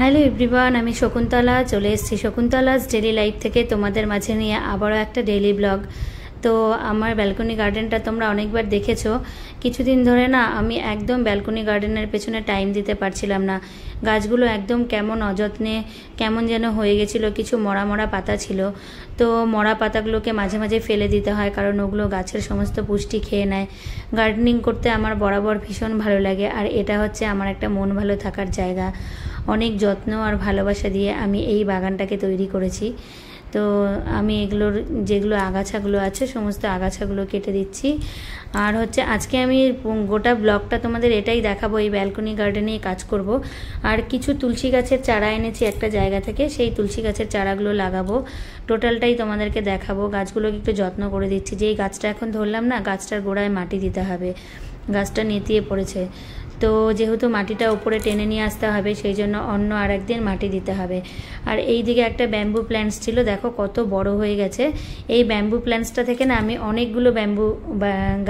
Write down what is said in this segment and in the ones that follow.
Hello everyone, আমি শকুন্তলা চলে এসেছি শকুন্তলাস ডেলি লাইফ থেকে তোমাদের মাঝে নিয়ে আবারও একটা ডেলি ব্লগ। তো আমার ব্যালকনি গার্ডেনটা তোমরা অনেকবার দেখেছো। কিছুদিন ধরে না আমি একদম ব্যালকনি গার্ডেনের পেছনে টাইম দিতে পারছিলাম না। গাছগুলো একদম কেমন অযত্নে কেমন যেন হয়ে গেছিলো, কিছু মরা মরা পাতা ছিল। তো মরা পাতাগুলোকে মাঝে মাঝে ফেলে দিতে হয়, কারণ ওগুলো গাছের সমস্ত পুষ্টি খেয়ে নেয়। গার্ডেনিং করতে আমার বরাবর ভীষণ ভালো লাগে, আর এটা হচ্ছে আমার একটা মন ভালো থাকার জায়গা। অনেক যত্ন আর ভালোবাসা দিয়ে আমি এই বাগানটাকে তৈরি করেছি। তো আমি এগুলোর যেগুলো আগাছাগুলো আছে সমস্ত আগাছাগুলো কেটে দিচ্ছি। আর হচ্ছে আজকে আমি গোটা ব্লগটা তোমাদের এটাই দেখাবো, এই ব্যালকনি গার্ডেনেই কাজ করব। আর কিছু তুলসী গাছের চারা এনেছি একটা জায়গা থেকে, সেই তুলসী গাছের চারাগুলো লাগাবো। টোটালটাই তোমাদেরকে দেখাবো। গাছগুলোকে একটু যত্ন করে দিচ্ছি। যেই গাছটা এখন ধরলাম না, গাছটার গোড়ায় মাটি দিতে হবে, গাছটা নেতিয়ে পড়েছে। তো যেহেতু মাটিটা উপরে টেনে নিয়ে আসতে হবে, সেই জন্য অন্য আর একদিন মাটি দিতে হবে। আর এই দিকে একটা ব্যাম্বু প্ল্যান্টস ছিল, দেখো কত বড় হয়ে গেছে। এই ব্যাম্বু প্ল্যান্টসটা থেকে না আমি অনেকগুলো ব্যাম্বু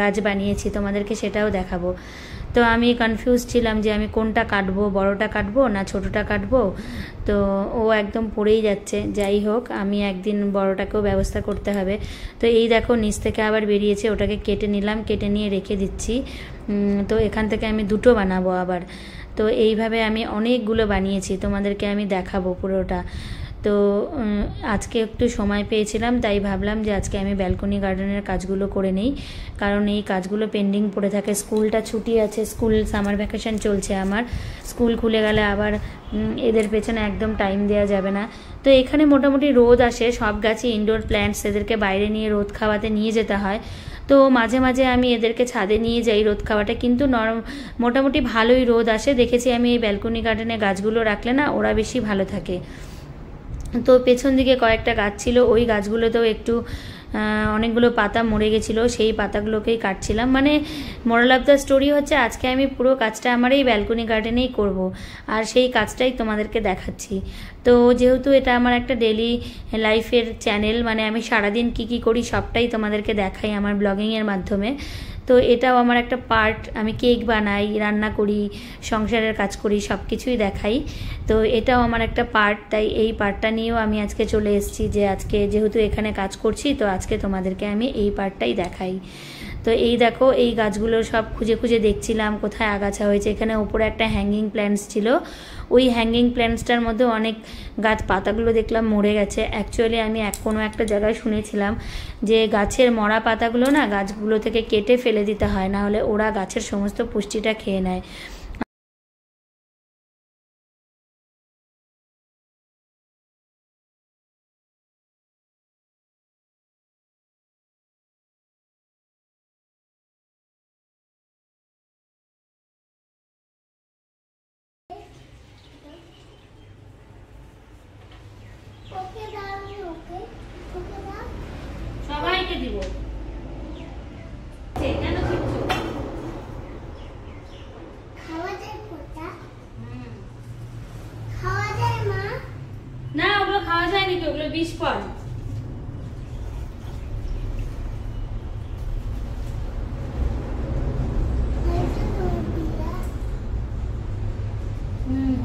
গাছ বানিয়েছি, তোমাদেরকে সেটাও দেখাবো। তো আমি কনফিউজ ছিলাম যে আমি কোনটা কাটবো, বড়টা কাটবো না ছোটটা কাটবো। তো ও একদম পড়েই যাচ্ছে। যাই হোক, আমি একদিন বড়টাকেও ব্যবস্থা করতে হবে। তো এই দেখো নিচ থেকে আবার বেরিয়েছে, ওটাকে কেটে নিলাম, কেটে নিয়ে রেখে দিচ্ছি। তো এখান থেকে আমি দুটো বানাবো আবার। তো এইভাবে আমি অনেকগুলো বানিয়েছি, তোমাদেরকে আমি দেখাবো পুরোটা। তো আজকে একটু সময় পেয়েছিলাম, তাই ভাবলাম যে আজকে আমি ব্যালকনি গার্ডেনের কাজগুলো করে নেই, কারণ এই কাজগুলো পেন্ডিং পড়ে থাকে। স্কুলটা ছুটি আছে, স্কুল সামার ভ্যাকেশন চলছে আমার। স্কুল খুলে গেলে আবার এদের পেছনে একদম টাইম দেওয়া যাবে না। তো এখানে মোটামুটি রোদ আসে, সব গাছই ইনডোর প্ল্যান্টস, এদেরকে বাইরে নিয়ে রোদ খাওয়াতে নিয়ে যেতে হয়। তো মাঝে মাঝে আমি এদেরকে ছাদে নিয়ে যাই রোদ খাওয়াটা, কিন্তু মোটামুটি ভালোই রোদ আসে। দেখেছি আমি এই ব্যালকনি গার্ডেনে গাছগুলো রাখলে না ওরা বেশি ভালো থাকে। তো পেছন দিকে কয়েকটা গাছ ছিল, ওই গাছগুলোতেও একটু অনেকগুলো পাতা মরে গেছিলো, সেই পাতাগুলোকেই কাটছিলাম। মানে মোরাল অফ দ্য স্টোরি হচ্ছে আজকে আমি পুরো কাজটা আমার এই ব্যালকনি গার্ডেনেই করব, আর সেই কাজটাই তোমাদেরকে দেখাচ্ছি। তো যেহেতু এটা আমার একটা ডেলি লাইফের চ্যানেল, মানে আমি সারাদিন কি করি সবটাই তোমাদেরকে দেখাই আমার ব্লগিংয়ের মাধ্যমে। তো এটাও আমার একটা পার্ট। আমি কেক বানাই, রান্না করি, সংসারের কাজ করি, সব কিছুই দেখাই। তো এটাও আমার একটা পার্ট, তাই এই পার্টটা নিয়েও আমি আজকে চলে এসেছি, যে আজকে যেহেতু এখানে কাজ করছি তো আজকে তোমাদেরকে আমি এই পার্টটাই দেখাই। তো এই দেখো, এই গাছগুলো সব খুঁজে খুঁজে দেখছিলাম কোথায় আগাছা হয়েছে। এখানে উপরে একটা হ্যাঙ্গিং প্ল্যান্টস ছিল, ওই হ্যাঙ্গিং প্ল্যান্টসটার মধ্যে অনেক গাছ পাতাগুলো দেখলাম মরে গেছে। অ্যাকচুয়ালি আমি কোনো একটা জায়গায় শুনেছিলাম যে গাছের মরা পাতাগুলো না গাছগুলো থেকে কেটে ফেলে দিতে হয়, না হলে ওরা গাছের সমস্ত পুষ্টিটা খেয়ে নেয়। সবাইকে দিব। কেন না, ওগুলো খাওয়া যায় নাকি? ওগুলো বিষ পড়।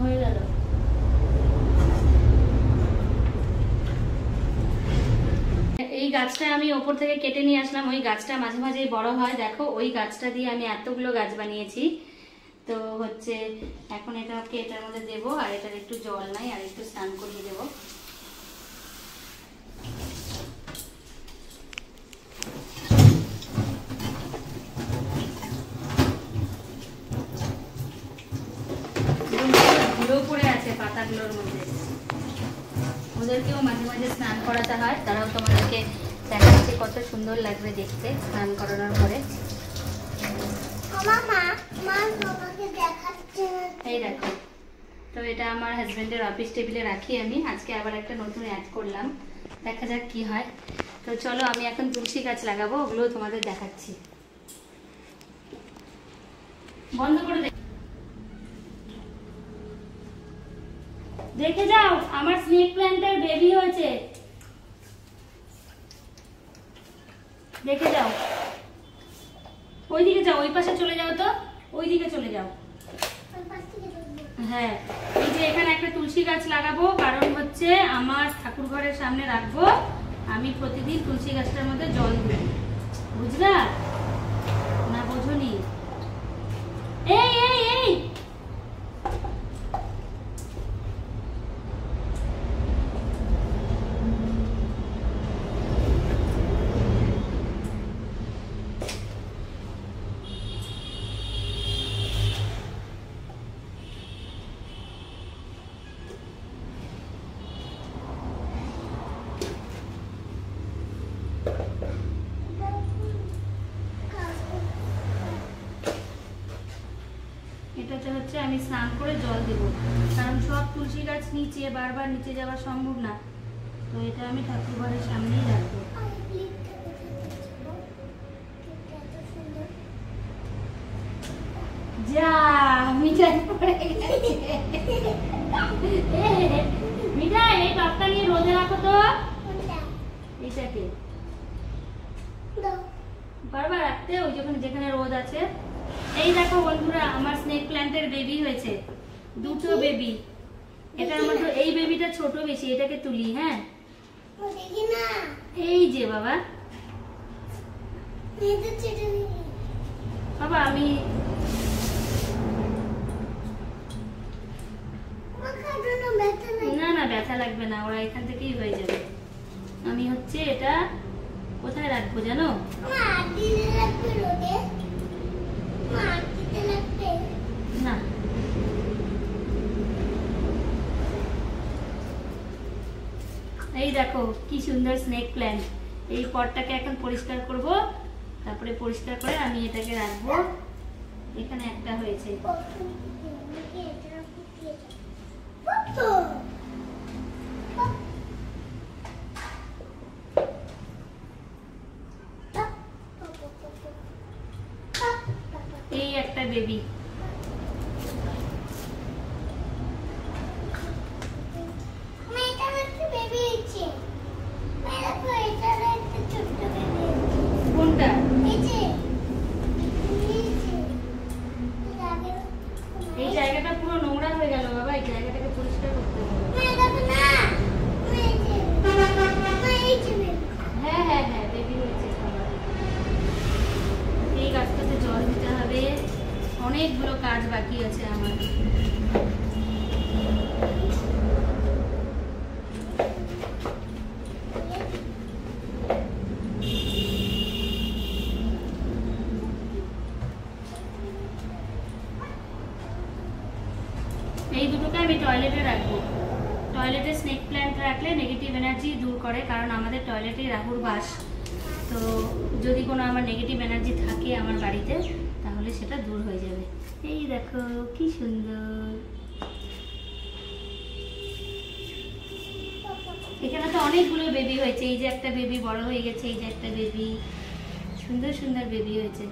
হয়ে গেল। এই গাছটা আমি ওপর থেকে কেটে নিয়ে আসলাম। ওই গাছটা মাঝে মাঝেই বড় হয়, দেখো ওই গাছটা দিয়ে আমি এতগুলো গাছ বানিয়েছি। তো হচ্ছে এখন এটাকে এটার মধ্যে দেবো, আর এটার একটু জল নাই, আর একটু স্নান করিয়ে দেবো। ধুলো পড়ে আছে পাতাগুলোর মধ্যে, ওদেরকেও মাঝে মাঝে স্নান করাতে হয়। তারাও তোমাদেরকে দেখাচ্ছে কত সুন্দর লাগবে দেখতে স্নান করানোর পরে। এই দেখো, তো এটা আমার হাজবেন্ডের অফিস টেবিলে রাখি আমি। আজকে আবার একটা নতুন অ্যাড করলাম, দেখা যাক কি হয়। তো চলো আমি এখন তুলসী গাছ লাগাবো, ওগুলো তোমাদের দেখাচ্ছি। বন্ধ করে দেখে যাও, আমার স্নেক প্ল্যান্টের বেবি হয়েছে, দেখে যাও। ওইদিকে যাও, ওই পাশে চলে যাও, তো ওইদিকে চলে যাও। হ্যাঁ, এই যে এখানে একটা তুলসী তুলসী গাছ লাগাবো, কারণ হচ্ছে আমার ঠাকুর ঘরের সামনে রাখবো। আমি প্রতিদিন তুলসী গাছটার মধ্যে জল দিই, বুঝলা না? বোঝনি? এই এই এই এটাতে হচ্ছে আমি স্নান করে জল দেব, কারণ সব তুলসী গাছ নিচে, বারবার নিচে যাওয়া সম্ভব না। তো এটা আমি ঠাকুর ঘরের সামনেই রাখবো। যা মিঠাই পড়ে গেছে। মিঠাই এই টপটা নিয়ে রোদে রাখো তো। এইটাকে বারবার রাখতে, ওই যেখানে রোদ আছে। এই দেখো বন্ধুরা, আমার স্নেক প্ল্যান্টের বেবি হয়েছে, দুটো বেবি। এটার মধ্যে এই বেবিটা ছোট বেশি, এটাকে তুলি। হ্যাঁ এই যে বাবা, বাবা আমি না না ব্যথা লাগবে না, ওরা এখান থেকেই হয়ে যাবে। আমি হচ্ছে এটা কোথায় রাখবো জানো? না এই দেখো কি সুন্দর স্নেক প্ল্যান্ট। এই পটটাকে এখন পরিষ্কার করব, তারপরে পরিষ্কার করে আমি এটাকে রাখবো। এখানে একটা হয়েছে। এই একটা বেবি। কোনটা? এই জায়গাটা পুরো নোংরা হয়ে গেল বাবা, এই জায়গাটাকে পরিষ্কার করতে হবে। হ্যাঁ হ্যাঁ হ্যাঁ বেবি হয়েছে। এই গাছটাতে জল দিতে হবে, অনেকগুলো কাজ বাকি আছে আমার। এই দুটোকে আমি টয়লেটে রাখবো। টয়লেটে স্নেক প্ল্যান্ট রাখলে নেগেটিভ এনার্জি দূর করে, কারণ আমাদের টয়লেটেই রাহুর বাস। তো যদি কোনো আমার নেগেটিভ এনার্জি থাকে আমার বাড়িতে, তাহলে সেটা দূর হয়ে যাবে। এই দেখো কি সুন্দর। এখানে তো অনেকগুলো বেবি হয়েছে। এই যে একটা বেবি বড় হয়ে গেছে, এই যে একটা বেবি, সুন্দর সুন্দর বেবি হয়েছে।